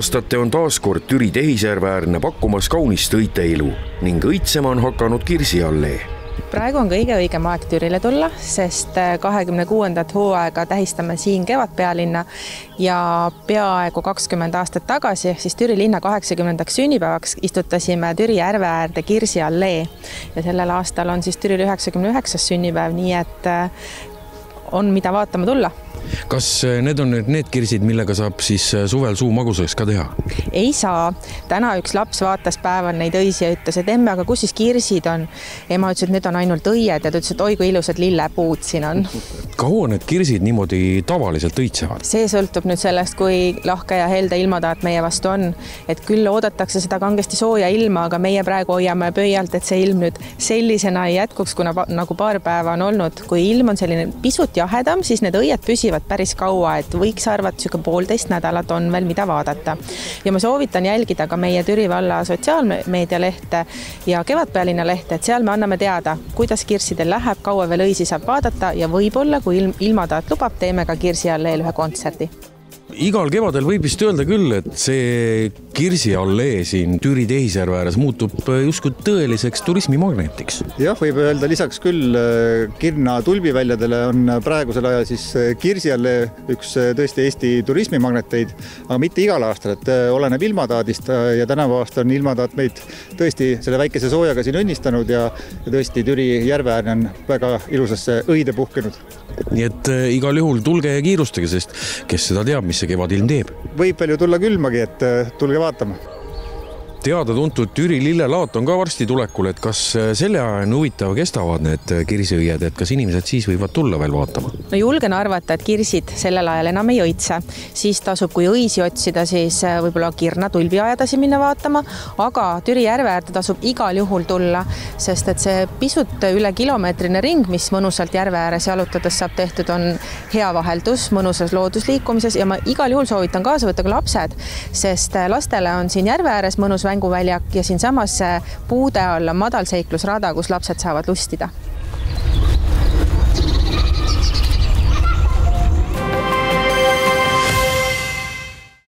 aastate on taaskord Türi tehisjärveäärne pakkumas kaunist õiteilu ning õitsema on hakanud Kirsiallee. Praegu on kõige õigem aeg Türile tulla, sest 26. hooaega tähistame siin Kevadpealinna ja peaaegu 20 aastat tagasi, ehk siis Türi linna 80. sünnipäevaks istutasime Türi järve äärde Kirsiallee ja sellel aastal on siis Türil 99. sünnipäev, nii et on mida vaatama tulla. Kas need on need kirsid, millega saab siis suvel suu magusaks ka teha? Ei saa. Täna üks laps vaatas päeval neid õisi ja ütles, et emme, aga kus siis kirsid on? Ema ütles, et need on ainult õied ja ta ütles, et oi kui ilusad lillepuud siin on. Kaua need kirsid niimoodi tavaliselt õitsevad? See sõltub nüüd sellest, kui lahke ja helde ilmataat meie vastu on. Et küll oodatakse seda kangesti sooja ilma, aga meie praegu hoiame pöialt, et see ilm nüüd sellisena ei jätkuks, kuna nagu paar päeva on olnud. Kui ilm on selline pisut jahedam, siis need õied püsivad päris kaua, et võiks arvata, et 1,5 nädalat on veel mida vaadata. Ja ma soovitan jälgida ka meie Türi valla sotsiaalmeedia lehte ja Kevadpealinna lehte, et seal me anname teada, kuidas kirsidel läheb, kaua veel õisi saab vaadata ja võib-olla, kui ilmataat lubab, teeme ka Kirsialleel ühe kontserdi. Igal kevadel võib vist öelda küll, et see Kirsiallee siin Türi tehisjärve ääres muutub justkui tõeliseks turismimagnetiks. Jah, võib öelda lisaks küll Kirna tulbiväljadele on praegusel ajal siis Kirsiallee üks tõesti Eesti turismimagneteid, aga mitte igal aastal, et oleneb ilmataadist ja tänavu aasta on ilmataat meid tõesti selle väikese soojaga siin õnnistanud ja tõesti Türi järve äärne on väga ilusasse õide puhkenud. Nii et igal juhul tulge ja kiirustage, sest kes seda teab, mis see kevadilm teeb. Võib veel ju tulla külmagi, et tulge vaatama. Teada-tuntud Türi lillelaat on ka varsti tulekul, et kas selle ajan huvitav kestavad need kirsiõied, et kas inimesed siis võivad tulla veel vaatama? No julgen arvata, et kirsid sellel ajal enam ei õitse. Siis tasub, kui õisi otsida, siis võib-olla Kirna tulbiajadasi minna vaatama, aga Türi järve äärde tasub igal juhul tulla, sest et see pisut üle kilomeetrine ring, mis mõnusalt järve ääres jalutades saab tehtud, on hea vaheldus mõnusas loodusliikumises ja ma igal juhul soovitan kaasa võtta ka lapsed, sest lastele on siin järve ääres mõnus mänguväljak ja siin samas puude all on madalseiklusrada, kus lapsed saavad lustida.